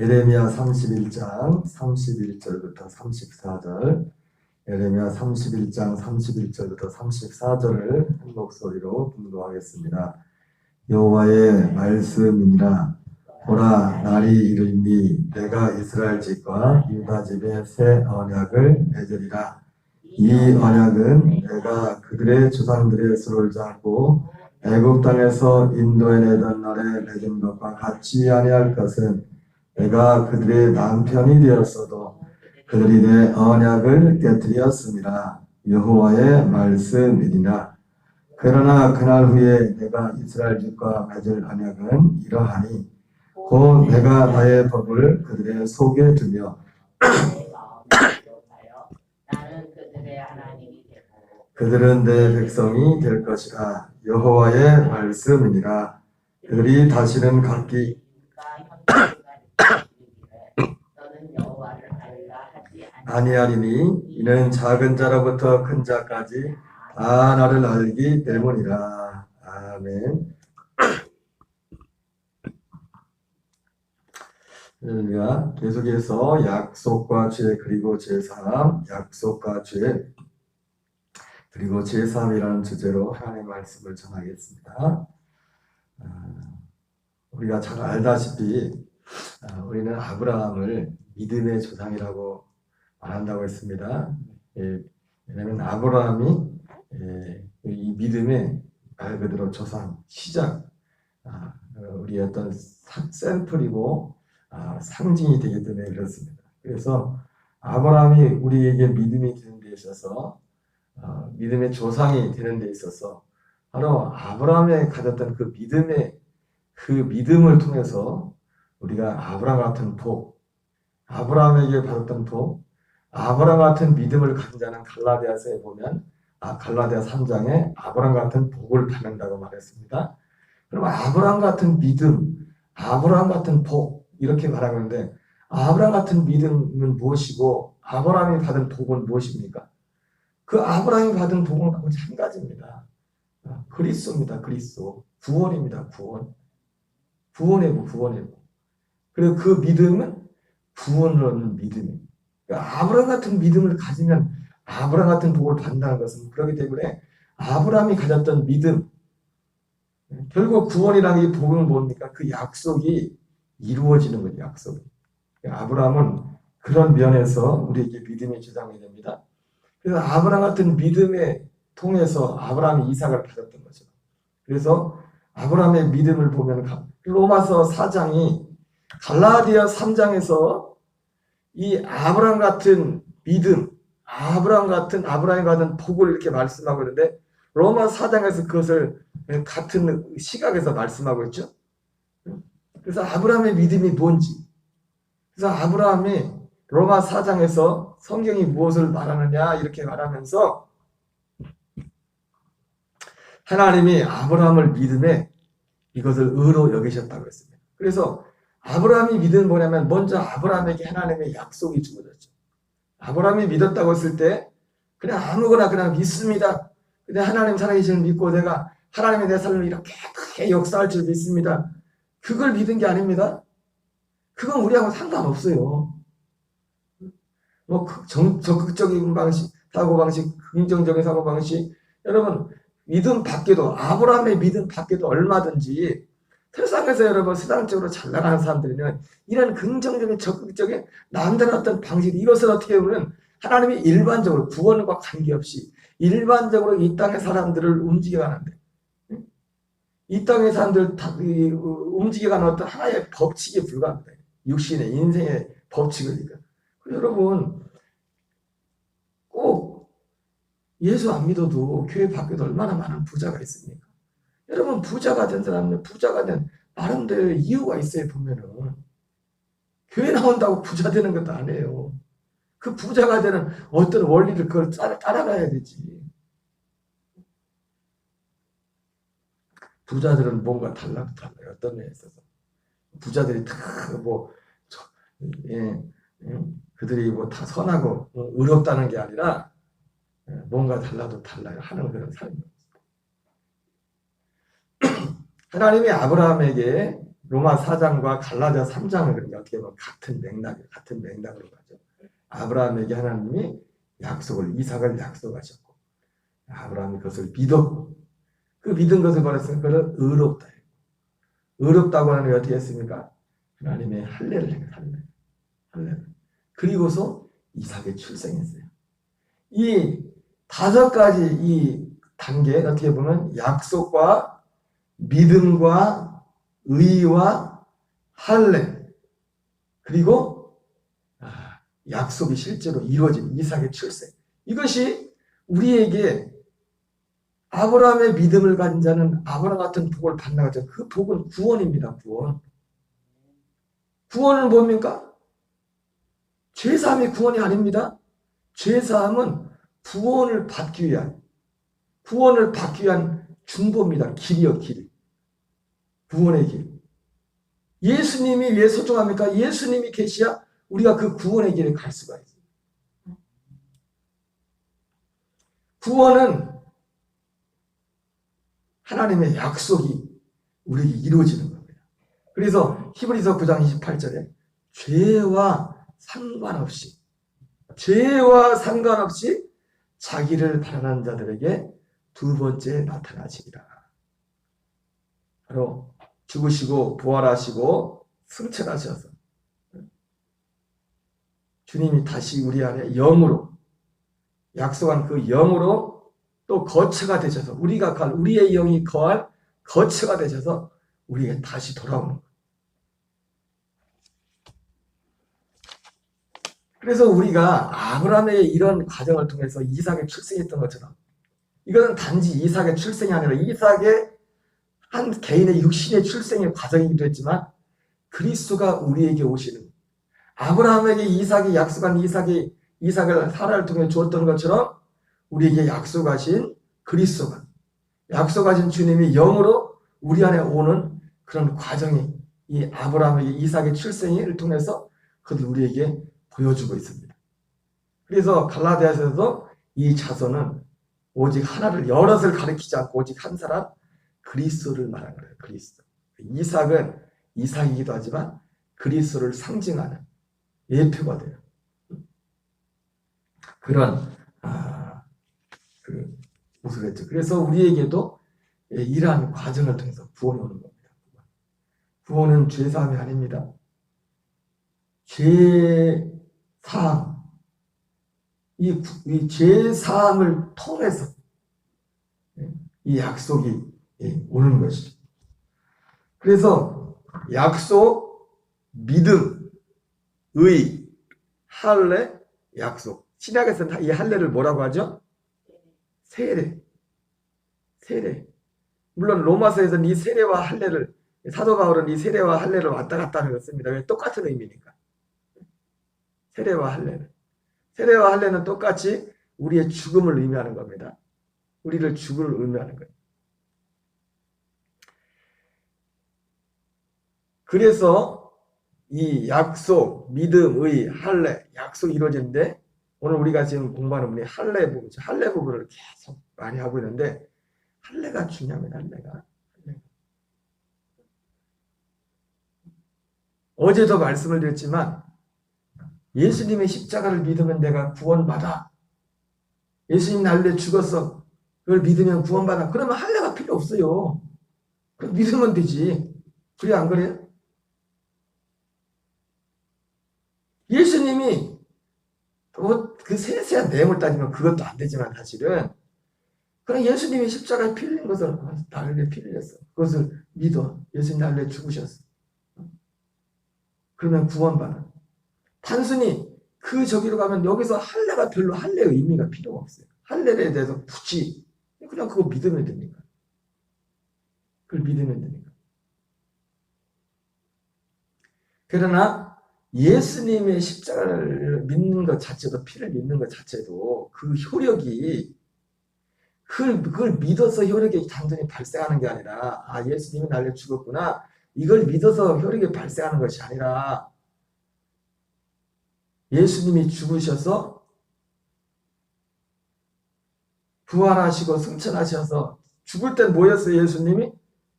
예레미야 31장 31절부터 34절, 예레미야 31장 31절부터 34절을 한 목소리로 분도하겠습니다. 여호와의 말씀이니라. 보라, 날이 이르니 내가 이스라엘 집과 유다 집에 새 언약을 맺으리라. 이 언약은 내가 그들의 조상들의 수를 잡고 애굽 땅에서 인도해내던 날에 맺은 것과 같이 아니할 것은 내가 그들의 남편이 되었어도 그들이 내 언약을 깨뜨렸습니다. 여호와의 말씀이니라. 그러나 그날 후에 내가 이스라엘 집과 맺을 언약은 이러하니 곧 내가 나의 법을 그들의 속에 두며 그들은 내 백성이 될 것이라. 여호와의 말씀이니라. 그들이 다시는 각기 아니하리니 이는 작은 자로부터 큰 자까지 다 나를 알기 때문이라. 아멘. 우리가 계속해서 약속과 죄 그리고 제3, 약속과 죄 그리고 제3이라는 주제로 하나님의 말씀을 전하겠습니다. 우리가 잘 알다시피 우리는 아브라함을 믿음의 조상이라고 말한다고 했습니다. 왜냐하면 아브라함이 이 믿음의 말 그대로 조상, 시작, 우리의 어떤 샘플이고 상징이 되기 때문에 그렇습니다. 그래서 아브라함이 우리에게 믿음이 되는 데 있어서 믿음의 조상이 되는 데 있어서 바로 아브라함이 가졌던 그 믿음을 통해서 우리가 아브라함 같은 복, 아브라함에게 받았던 복, 아브라함 같은 믿음을 가진 자는 갈라디아서에 보면 갈라디아 3장에 아브라함 같은 복을 받는다고 말했습니다. 그럼 아브라함 같은 믿음, 아브라함 같은 복 이렇게 말하는데 아브라함 같은 믿음은 무엇이고 아브라함이 받은 복은 무엇입니까? 그 아브라함이 받은 복은 바로 한 가지입니다. 그리스도입니다. 그리스도. 구원입니다. 구원. 구원의 복, 구원의 복. 그리고 그 믿음은 구원을 얻는 믿음입니다. 그러니까 아브라함 같은 믿음을 가지면 아브라함 같은 복을 받는다는 것은 그렇기 때문에 아브라함이 가졌던 믿음, 결국 구원이라는 이 복은 뭡니까? 그 약속이 이루어지는 거죠. 약속이. 아브라함은 그런 면에서 우리에게 믿음의 조상이 됩니다. 그래서 아브라함 같은 믿음에 통해서 아브라함이 이삭을 받았던 거죠. 그래서 아브라함의 믿음을 보면 로마서 4장이 갈라디아 3장에서 이 아브라함 같은 믿음, 아브라함이 받은 복을 이렇게 말씀하고 있는데 로마 4장에서 그것을 같은 시각에서 말씀하고 있죠. 그래서 아브라함의 믿음이 뭔지, 그래서 아브라함이 로마 4장에서 성경이 무엇을 말하느냐 이렇게 말하면서 하나님이 아브라함을 믿음에 이것을 의로 여기셨다고 했습니다. 그래서 아브라함이 믿은 뭐냐면 먼저 아브라함에게 하나님의 약속이 주어졌죠. 아브라함이 믿었다고 했을 때 그냥 아무거나 그냥 믿습니다. 근데 하나님 살아계시는 믿고 내가 하나님이 내 삶을 이렇게 크게 역사할 줄 믿습니다. 그걸 믿은 게 아닙니다. 그건 우리하고 상관없어요. 뭐 적극적인 방식, 사고방식, 긍정적인 사고방식, 여러분 믿음 밖에도 아브라함의 믿음 밖에도 얼마든지 세상에서 여러분 세상적으로 잘 나가는 사람들은 이런 긍정적인 적극적인 남다른 어떤 방식, 이것을 어떻게 보면 하나님이 일반적으로 구원과 관계없이 일반적으로 이 땅의 사람들을 움직여가는데 이 땅의 사람들 움직여가는 어떤 하나의 법칙에 불과합니다. 육신의 인생의 법칙이니까. 여러분 꼭 예수 안 믿어도 교회 밖에도 얼마나 많은 부자가 있습니까? 여러분 부자가 된 사람은 부자가 된 나름대로 이유가 있어요. 보면은 교회 나온다고 부자 되는 것도 아니에요. 그 부자가 되는 어떤 원리를 그걸 따라가야 되지. 부자들은 뭔가 달라요. 어떤 면에 있어서 부자들이 다 그들이 뭐 다 선하고 의롭다는 게 아니라 뭔가 달라도 달라요 하는 그런 삶입니다. 하나님이 아브라함에게 로마 4장과 갈라디아 3장은 그러니까 어떻게 보면 같은 맥락으로 가죠. 아브라함에게 하나님이 이삭을 약속하셨고, 아브라함이 그것을 믿었고, 그 믿은 것을 받았으니까 그는 의롭다. 의롭다고 하는 게 어떻게 했습니까? 하나님의 할례를 행했어요. 할례를. 그리고서 이삭이 출생했어요. 이 5가지 이 단계 어떻게 보면 약속과 믿음과 의와 할례 그리고 약속이 실제로 이루어진 이삭의 출생. 이것이 우리에게 아브라함의 믿음을 가진 자는 아브라함 같은 복을 받는 거죠. 그 복은 구원입니다. 구원. 구원은 뭡니까? 죄사함이 구원이 아닙니다. 죄사함은 구원을 받기 위한 중보입니다. 길이요, 길. 구원의 길. 예수님이 왜 소중합니까? 예수님이 계셔야 우리가 그 구원의 길에 갈 수가 있어요. 구원은 하나님의 약속이 우리에게 이루어지는 겁니다. 그래서 히브리서 9장 28절에 죄와 상관없이 자기를 바라는 자들에게 두 번째 나타나시리라. 바로 죽으시고 부활하시고 승천하셔서 주님이 다시 우리 안에 영으로 약속한 그 영으로 또 거처가 되셔서 우리의 영이 거할 거처가 되셔서 우리에게 다시 돌아오는 거예요. 그래서 우리가 아브라함의 이런 과정을 통해서 이삭의 출생했던 것처럼 이것은 단지 이삭의 출생이 아니라 이삭의 한 개인의 육신의 출생의 과정이기도 했지만 그리스도가 우리에게 오시는 아브라함에게 이삭이 약속한 이삭을 사라를 통해 주었던 것처럼 우리에게 약속하신 그리스도가 약속하신 주님이 영으로 우리 안에 오는 그런 과정이 이 아브라함에게 이삭의 출생을 통해서 그것을 우리에게 보여주고 있습니다. 그래서 갈라디아서도 이 자손은 오직 하나를 여럿을 가리키지 않고 오직 한 사람 그리스도를 말하는 거예요. 그리스도. 이삭은 이삭이기도 하지만 그리스도를 상징하는 예표가 돼요. 그런 그 모습이었죠. 그래서 우리에게도 이러한 과정을 통해서 구원이 오는 겁니다. 구원은 죄사함이 아닙니다. 죄사함, 이 죄사함을 통해서 이 약속이 오는 것이죠. 그래서 약속, 믿음, 의, 할례, 약속. 신약에서는 이 할례를 뭐라고 하죠? 세례. 물론 로마서에서는 이 세례와 할례를 사도 바울은 이 세례와 할례를 왔다 갔다 하는 것입니다. 왜? 똑같은 의미니까. 세례와 할례는 똑같이 우리의 죽음을 의미하는 겁니다. 우리를 죽음을 의미하는 거예요. 그래서 이 약속, 믿음, 의, 할례, 약속이 이루어지는데 오늘 우리가 지금 공부하는 분이 할례 부분을 계속 많이 하고 있는데 할례가 중요합니다. 할례가. 어제도 말씀을 드렸지만 예수님의 십자가를 믿으면 내가 구원받아. 예수님 날 위해 죽었어. 그걸 믿으면 구원받아. 그러면 할례가 필요 없어요. 그럼 믿으면 되지. 그래 안 그래요? 예수님이 그 세세한 내용을 따지면 그것도 안 되지만 사실은 그냥 예수님이 십자가에 피 흘린 것을 나를 위해 피 흘렸어. 그것을 믿어. 예수님 나를 위해 죽으셨어. 그러면 구원받아. 단순히 그 저기로 가면 여기서 할례가 별로 할례의 의미가 필요가 없어요. 할례에 대해서 굳이 그냥 그거 믿으면 됩니까? 그걸 믿으면 됩니까? 그러나 예수님의 십자가를 믿는 것 자체도 피를 믿는 것 자체도 그 효력이 그걸 믿어서 효력이 단순히 발생하는 게 아니라 예수님이 나를 죽었구나 이걸 믿어서 효력이 발생하는 것이 아니라 예수님이 죽으셔서 부활하시고 승천하셔서 죽을 땐 뭐였어요?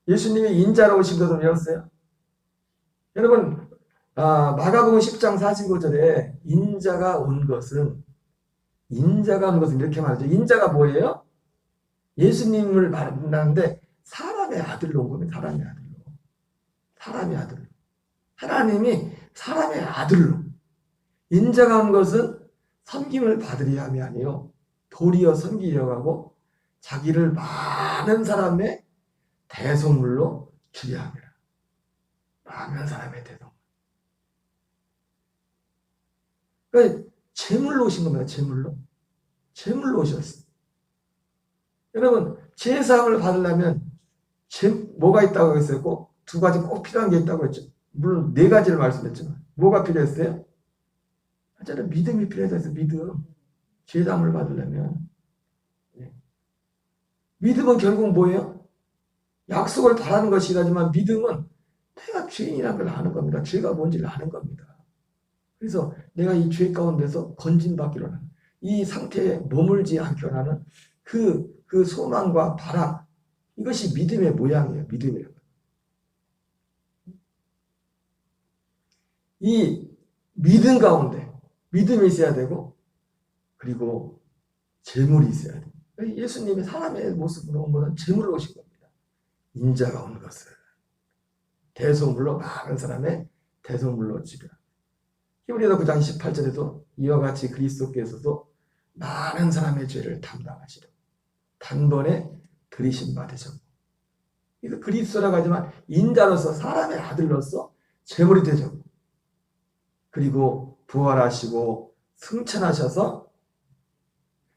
예수님이 인자로 오신 것은 뭐였어요? 여러분, 마가복음 10장 45절에 인자가 온 것은 이렇게 말하죠. 인자가 뭐예요? 예수님을 만나는데 사람의 아들로 온 겁니다. 사람의 아들로. 사람의 아들로. 하나님이 사람의 아들로. 인자가 온 것은 섬김을 받으려 함이 아니요 도리어 섬기려고 하고 자기를 많은 사람의 대속물로 주려 함이라. 많은 사람의 대속물. 그러니까 제물로 오신 겁니다. 제물로 오셨어요. 여러분, 제사함을 받으려면 뭐가 있다고 했어요? 꼭 두 가지 꼭 필요한 게 있다고 했죠. 물론 네 가지를 말씀했지만 뭐가 필요했어요? 저는 믿음이 필요해서 믿음. 제사함을 받으려면 믿음은 결국 뭐예요? 약속을 바라는 것이라지만 믿음은 내가 죄인이라는 걸 아는 겁니다. 죄가 뭔지를 아는 겁니다. 그래서 내가 이 죄 가운데서 건진받기로 하는 이 상태에 머물지 않기로 하는 그 소망과 바람, 이것이 믿음의 모양이에요. 믿음이라는 거. 이 믿음 가운데 믿음이 있어야 되고 그리고 재물이 있어야 돼요. 예수님이 사람의 모습으로 온 것은 재물로 오신 겁니다. 인자가 온 것을 대속물로 많은 사람의 대속물로 주려. 히브리서 9장 18절에도 이와 같이 그리스도께서도 많은 사람의 죄를 담당하시려 단번에 들이신 바 되셨고, 이거 그리스도라고 하지만 인자로서 사람의 아들로서 제물이 되셨고, 그리고 부활하시고 승천하셔서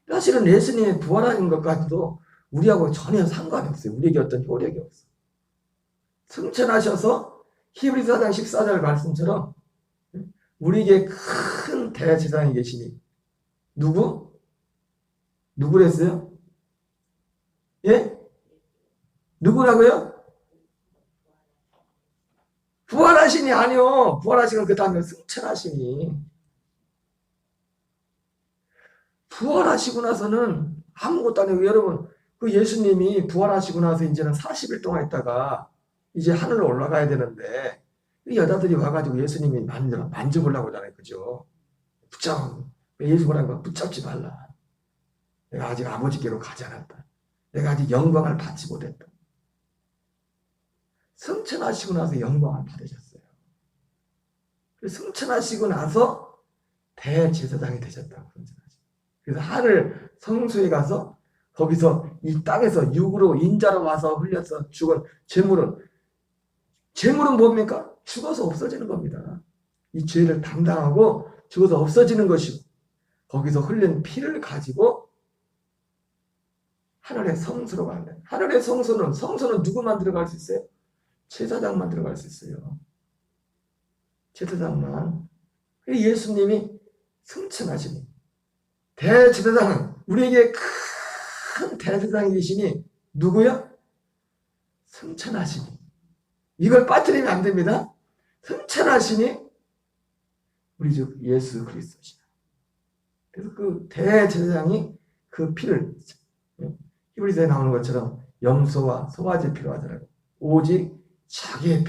사실은 예수님의 부활하는 것까지도 우리하고 전혀 상관이 없어요. 우리에게 어떤 효력이 없어요. 승천하셔서 히브리서 4장 14절 말씀처럼 우리에게 큰 대제사장이 계시니 누구랬어요? 예? 누구라고요? 부활하시니 아니요. 부활하시는 그 다음에 승천하시니. 부활하시고 나서는 아무것도 아니고, 여러분, 그 예수님이 부활하시고 나서 이제는 40일 동안 있다가 이제 하늘로 올라가야 되는데, 이 여자들이 와가지고 예수님이 만져보려고 하잖아요. 그죠? 예수 뭐라는 거 붙잡지 말라. 내가 아직 아버지께로 가지 않았다. 내가 아직 영광을 받지 못했다. 승천하시고 나서 영광을 받으셨어요. 승천하시고 나서 대제사장이 되셨다고. 그래서 하늘 성소에 가서 거기서 이 땅에서 육으로 인자로 와서 흘려서 죽은 재물은 뭡니까? 죽어서 없어지는 겁니다. 이 죄를 담당하고 죽어서 없어지는 것이고, 거기서 흘린 피를 가지고 하늘의 성소로 가는. 하늘의 성소는 누구만 들어갈 수 있어요? 제사장만 들어갈 수 있어요. 제사장만. 예수님이 승천하시니 대제사장은 우리에게 큰 대제사장이 계시니 누구요? 승천하시니. 이걸 빠뜨리면 안 됩니다. 승천하시니 우리 주 예수 그리스도시다. 그래서 그 대제사장이 그 피를, 히브리서에 나오는 것처럼 염소와 송아지 피로 하더라고요. 오직 자기의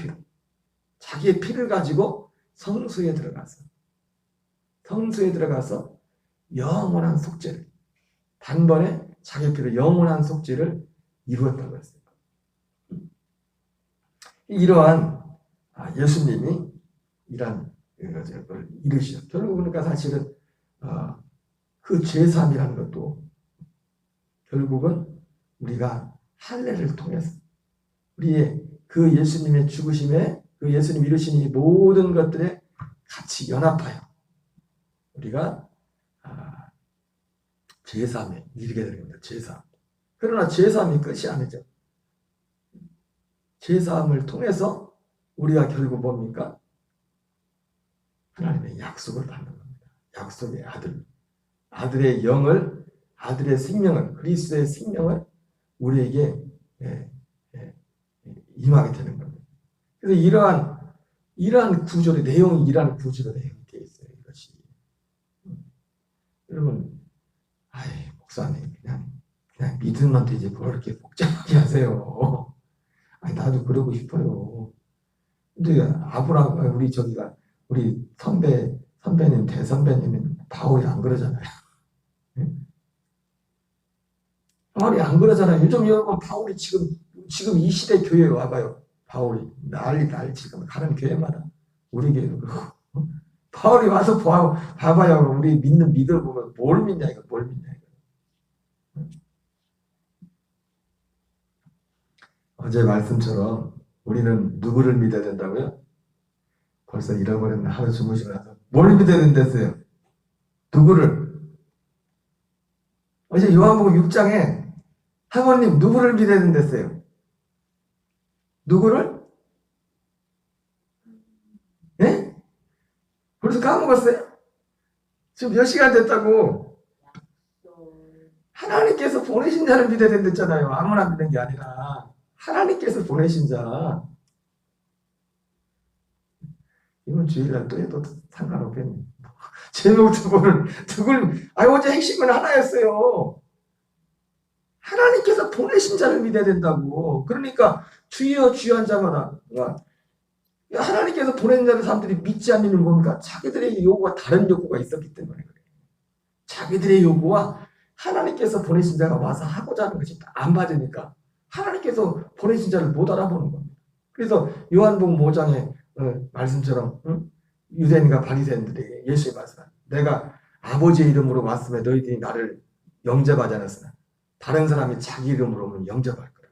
피를 가지고 성소에 들어가서 영원한 속죄를, 단번에 자기 피로 영원한 속죄를 이루었다고 했어요. 이러한 예수님이 이러한 걸 이루시죠. 결국 그러니까 사실은 그 죄사함이라는 것도 결국은 우리가 할례를 통해서 우리의 그 예수님의 죽으심에 그 예수님 이루신 이 모든 것들에 같이 연합하여 우리가 제사함에 이르게 되는 겁니다. 제사함. 그러나 제사함이 끝이 아니죠. 제사함을 통해서 우리가 결국 뭡니까? 하나님의 약속을 받는 겁니다. 약속의 아들의 영을, 아들의 생명을, 그리스도의 생명을 우리에게 임하게 되는 겁니다. 그래서 이러한 구조의 내용이 이러한 구조로 내용이 되어 있어요. 이것이. 여러분, 목사님 그냥 믿으면 되지 뭘 이렇게 복잡하게 하세요. 나도 그러고 싶어요. 근데 우리 선배님, 대선배님은 바울이 안 그러잖아요. 응? 바울이 안 그러잖아요. 요즘 여러분, 바울이 지금 이 시대 교회에 와봐요. 바울이 난리 지금 가는 교회마다 우리 교회도 그렇고. 바울이 와서 봐봐요. 우리 믿는 믿음 보면 뭘 믿냐 이거 뭘 믿냐 이거. 어제 말씀처럼 우리는 누구를 믿어야 된다고요? 벌써 잃어버렸나 하루 주무시고 나서 뭘 믿어야 된댔어요? 누구를? 어제 요한복음 6장에 하모님 누구를 믿어야 된댔어요? 누구를? 예? 벌써 까먹었어요? 지금 몇 시간 됐다고. 하나님께서 보내신 자를 믿어야 된댔잖아요. 아무나 믿는 게 아니라 하나님께서 보내신 자. 이건 주일날 또 해도 상관없겠네. 제목 어제 핵심은 하나였어요. 하나님께서 보내신 자를 믿어야 된다고. 그러니까 주여 주여 한 자마다 하나님께서 보낸 자를 사람들이 믿지 않는 이유는 뭡니까? 자기들의 요구가 다른 요구가 있었기 때문에 그래요. 자기들의 요구와 하나님께서 보내신 자가 와서 하고자 하는 것이 안 맞으니까 하나님께서 보내신 자를 못 알아보는 겁니다. 그래서 요한복음 5장에 말씀처럼 유대인과 바리새인들에게 예수의 말씀, 내가 아버지의 이름으로 왔으면 너희들이 나를 영접하지 않았으나 다른 사람이 자기 이름으로 오면 영접할 거라.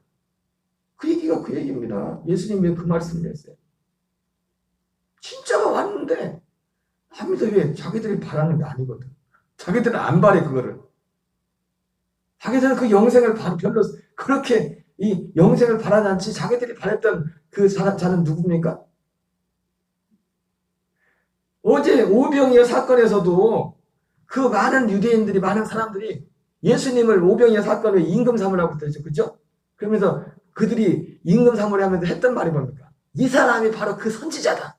그 얘기가 그 얘기입니다. 예수님이 그 말씀을 했어요. 진짜가 왔는데 합니다. 왜? 자기들이 바라는 게 아니거든. 자기들은 안 바래 그거를. 자기들은 그 영생을 별로 그렇게 이 영생을 바라지 않지. 자기들이 바랬던 그 자는 누굽니까? 어제 오병이어 사건에서도 그 많은 유대인들이 많은 사람들이 예수님을 오병이어 사건을 임금 삼으라고 했죠. 그죠? 그러면서 그들이 임금 삼으려 하면서 했던 말이 뭡니까? 이 사람이 바로 그 선지자다.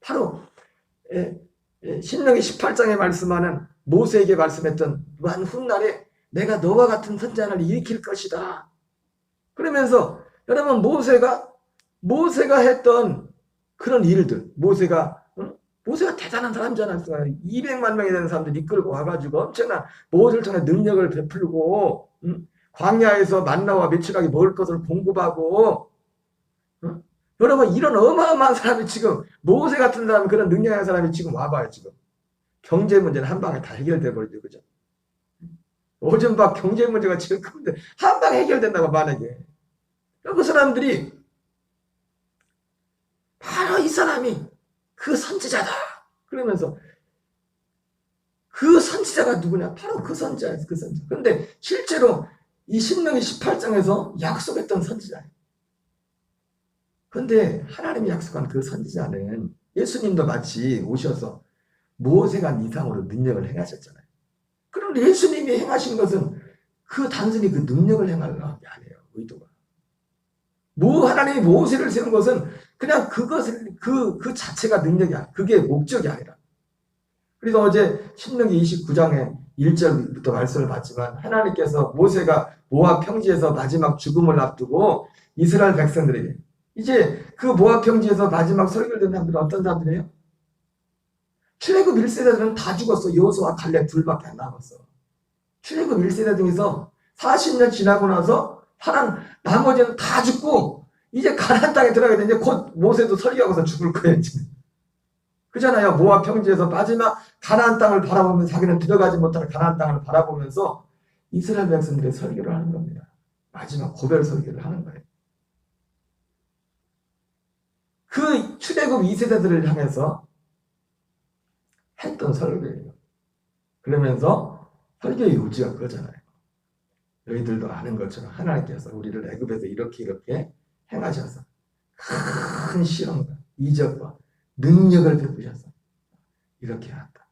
바로 신명기 18장에 말씀하는 모세에게 말씀했던 무한 훗날에 내가 너와 같은 선지자를 일으킬 것이다. 그러면서 여러분 모세가 했던 그런 일들, 모세가 대단한 사람이잖아요. 200만 명이 되는 사람들 이끌고 와가지고 엄청난 모세를 통해 능력을 베풀고 광야에서 만나와 메추라기 먹을 것을 공급하고 여러분 이런 어마어마한 사람이 지금 모세 같은 사람 그런 능력의 사람이 지금 와봐요. 지금 경제 문제는 한 방에 다 해결돼 버리죠. 그죠? 요즘 막 경제 문제가 지금 큰데 한 방에 해결된다고 만약에 그 사람들이 바로 이 사람이 그 선지자다. 그러면서 그 선지자가 누구냐? 바로 그 선지자예요. 그 선지자. 그런데 실제로 이 신명기 18장에서 약속했던 선지자예요. 그런데 하나님이 약속한 그 선지자는 예수님도 마치 오셔서 모세가 이상으로 능력을 행하셨잖아요. 그런데 예수님이 행하신 것은 단순히 그 능력을 행하려는 게 아니에요. 의도가. 하나님이 모세를 세운 것은 그냥 그것을 그 자체가 능력이 아니라 그게 목적이 아니라. 그래서 어제 신명기 29장에 1절부터 말씀을 봤지만 하나님께서 모세가 모압 평지에서 마지막 죽음을 앞두고 이스라엘 백성들에게 이제 그 모압 평지에서 마지막 설교를 듣는 사람들은 어떤 사람들이에요? 출애굽 1세대들은 다 죽었어. 여호수아와 갈렙 둘밖에 안 남았어. 출애굽 1세대 중에서 40년 지나고 나서 나머지는 다 죽고 이제 가나안 땅에 들어가게 되는데 곧 모세도 설교하고서 죽을 거예요. 이제. 그잖아요. 모압 평지에서 마지막 가나안 땅을 바라보면서 자기는 들어가지 못할 가나안 땅을 바라보면서 이스라엘 백성들의 설교를 하는 겁니다. 마지막 고별 설교를 하는 거예요. 그 출애굽 2세대들을 향해서 했던 설교예요. 그러면서 설교의 요지가 그거잖아요. 너희들도 아는 것처럼 하나님께서 우리를 애굽에서 이렇게 행하셔서 큰 시험과 이적과 능력을 베푸셔서 이렇게 한다.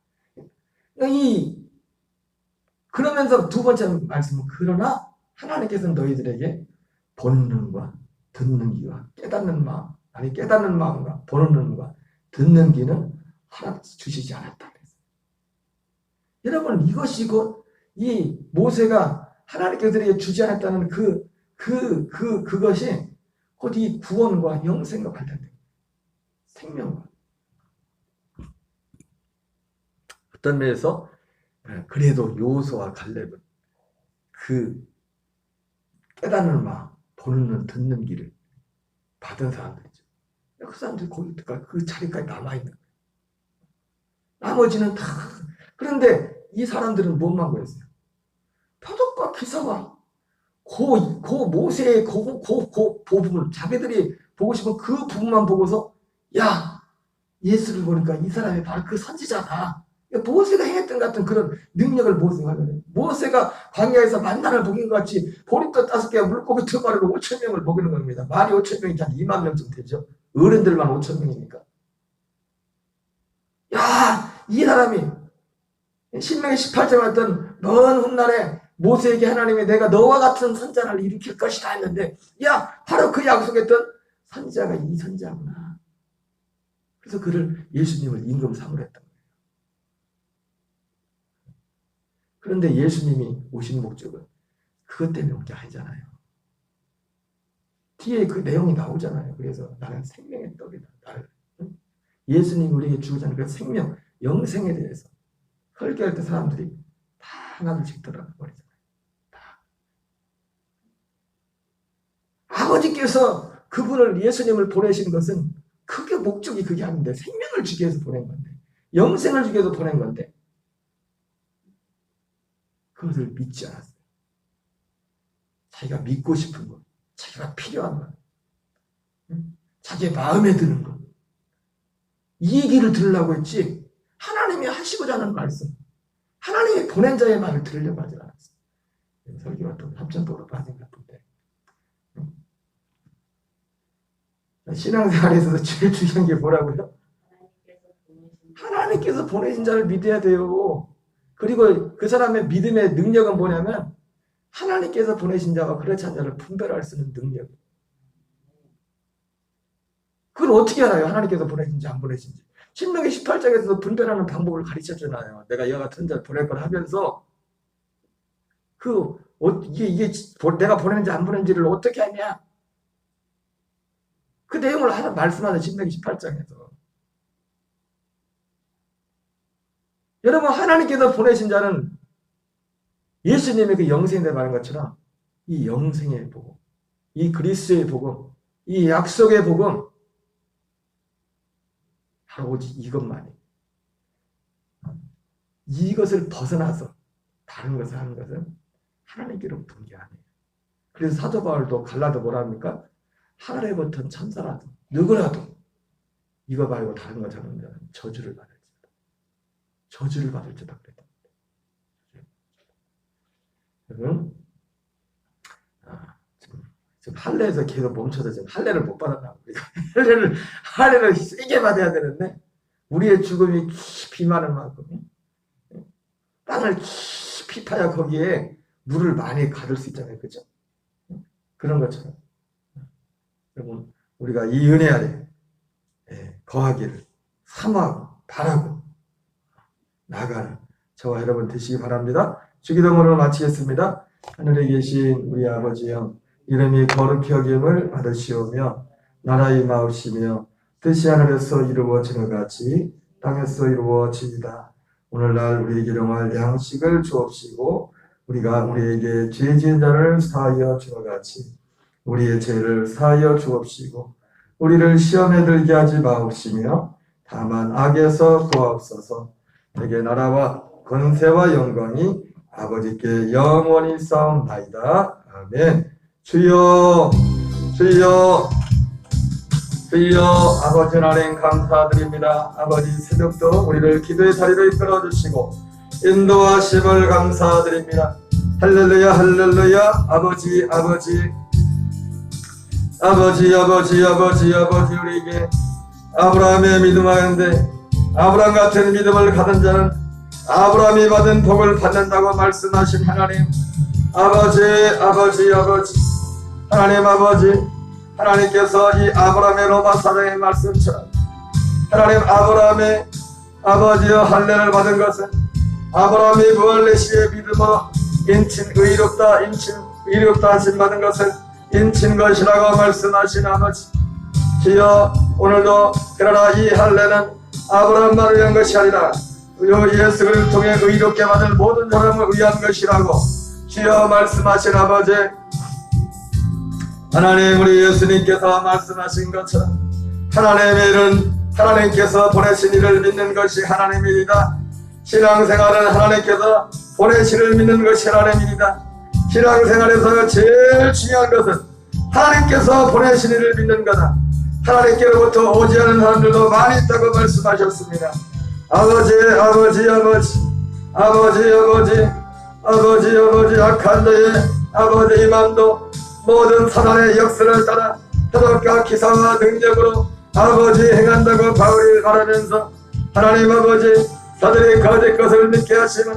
그러면서 두 번째 말씀은 그러나 하나님께서는 너희들에게 본능과 듣는 귀와 깨닫는 마음, 아니 깨닫는 마음과 보는 눈과 듣는 귀는 허락 주시지 않았다. 여러분 이것이 곧 이 모세가 하나님께서 주지 않았다는 그것이 곧 이 구원과 영생과 관련된 생명과 어떤 면에서 그래도 여호수아와 갈렙은 그 깨닫는 마음, 보는 눈, 듣는 길을 받은 사람들이죠. 그 사람들이 거기까지 그 자리까지 남아있는 거예요. 나머지는 다 그런데 이 사람들은 뭐만 구했어요? 표적과 기사와 그 모세의 그 부분 자기들이 보고 싶은 그 부분만 보고서 야 예수를 보니까 이 사람이 바로 그 선지자다. 모세가 행했던 같은 그런 능력을 모세가 하거든요. 모세가 광야에서 만나를 먹인 것 같이 보리떡 5개 물고기 2마리로 5,000명을 먹이는 겁니다. 말이 5,000명이 한 2만 명쯤 되죠. 어른들만 5,000명이니까. 야, 이 사람이 신명기 18장에 왔던 먼 훗날에 모세에게 하나님이 내가 너와 같은 선자를 일으킬 것이다 했는데 야, 바로 그 약속했던 선자가 이 선자구나. 그래서 그를 예수님을 임금 삼으려 했던 거예요. 그런데 예수님이 오신 목적은 그것 때문에 온 게 아니잖아요. 뒤에 그 내용이 나오잖아요. 그래서 나는 생명의 떡이다. 나를. 예수님이 우리에게 주고자는 그 생명, 영생에 대해서 설교할 때 사람들이 다 하나둘씩 들어버리잖아요. 다. 아버지께서 그분을 예수님을 보내신 것은 그게 목적이 그게 아닌데 생명을 주기 위해서 보낸 건데 영생을 주기 위해서 보낸 건데 그것을 믿지 않았어요. 자기가 믿고 싶은 것, 자기가 필요한 것, 자기의 마음에 드는 것, 이 얘기를 들으려고 했지 하나님이 하시고자 하는 말씀, 하나님이 보낸 자의 말을 들으려고 하지 않았어요. 설교가 또 합천도로 빠진 것 같은데 신앙생활에서도 제일 중요한 게 뭐라고요? 하나님께서 보내신 자를 믿어야 돼요. 그리고 그 사람의 믿음의 능력은 뭐냐면 하나님께서 보내신 자와 그렇지 않은 자를 분별할 수 있는 능력. 그걸 어떻게 알아요? 하나님께서 보내신지 안 보내신지. 신명기 18장에서도 분별하는 방법을 가르쳐주나요? 내가 이와 같은 자를 보낼 걸 하면서 이게 내가 보내는지 안 보내는지를 어떻게 하냐? 그 내용을 말씀하는 신명기 18장에서. 여러분 하나님께서 보내신 자는 예수님의 그 영생에 말한 것처럼 이 영생의 복음, 이 그리스도의 복음, 이 약속의 복음 바로 오직 이것만이 이것을 벗어나서 다른 것을 하는 것은 하나님께로부터 온 게 아니에요. 그래서 사도 바울도 갈라도 뭐라 합니까? 하늘에부터 천사라도 누구라도 이거 말고 다른 거 잡는 자는 저주를 받을지다. 저주를 받을지다 그랬다. 여러분 지금 할례에서 계속 멈춰서 지금 할례를 못 받았나? 할례를 세게 받아야 되는데 우리의 죽음이 깊이 많은 만큼 땅을 깊이 파야 거기에 물을 많이 가둘 수 있잖아요, 그죠? 그런 것처럼 여러분 우리가 이 은혜 아래 거하기를 사모하고 바라고 나아가는 저와 여러분 되시기 바랍니다. 주기도문을 마치겠습니다. 하늘에 계신 우리 아버지여 이름이 거룩히 여김을 받으시오며 나라의 마으시며 뜻이 하늘에서 이루어지는 같이 땅에서 이루어지이다. 오늘날 우리에게 일용할 양식을 주옵시고 우리가 우리에게 죄 지은 자를 사하여 주와 같이 우리의 죄를 사하여 주옵시고 우리를 시험에 들게 하지 마옵시며 다만 악에서 구하옵소서. 내게 나라와 권세와 영광이 아버지께 영원히 싸움나이다. 아멘. 주여 주여 주여 아버지 하나님 감사드립니다. 아버지 새벽도 우리를 기도의 자리로 이끌어주시고 인도하심을 감사드립니다. 할렐루야 할렐루야. 아버지 우리에게 아브라함의 믿음 하는데 아브라함 같은 믿음을 가진 자는 아브라함이 받은 복을 받는다고 말씀하신 하나님 아버지 하나님 아버지 하나님께서 이 아브라함의 로마 사장의 말씀처럼 하나님 아브라함의 아버지여 할례를 받은 것은 아브라함이 부활레시의 믿음으로 의롭다 하심 받은 것은 인친 것이라고 말씀하신 아버지 주여 오늘도 그러나 이 할례는 아브라함만을 위한 것이 아니라 요 예수를 통해 의롭게 받을 모든 사람을 위한 것이라고 주여 말씀하신 아버지, 하나님, 우리 예수님께서 말씀하신 것처럼 하나님의 일은 하나님께서 보내신 이를 믿는 것이 하나님입니다. 신앙생활은 하나님께서 보내신 이를 믿는 것이 하나님입니다. 신앙생활에서 제일 중요한 것은 하나님께서 보내신 이를 믿는 거다. 하나님께로부터 오지 않은 사람들도 많이 있다고 말씀하셨습니다. 아버지, 아버지, 아버지, 아버지, 아버지, 아버지, 아버지, 악한 자의 아버지 이 맘도 모든 사단의 역사를 따라 표적과 기사와 능력으로 아버지 행한다고 바울이 말하면서 하나님 아버지, 사들이 거짓 것을 믿게 하시는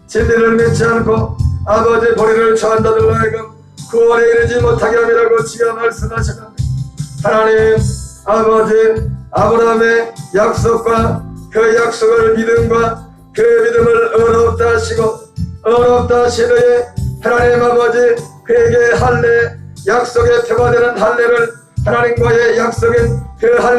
진리를 믿지 않고 아버지 보리를 좋아한다들로 하여금 구원에 이르지 못하게 함이라고 주여 말씀하시는 하나님 아버지, 아브라함의 약속과 그 약속을 믿음과 그 믿음을 어렵다 하시고 어렵다 하시되 하나님 아버지, 그에게 할례 약속의 표가 되는 할례를 하나님과의 약속인 그 할례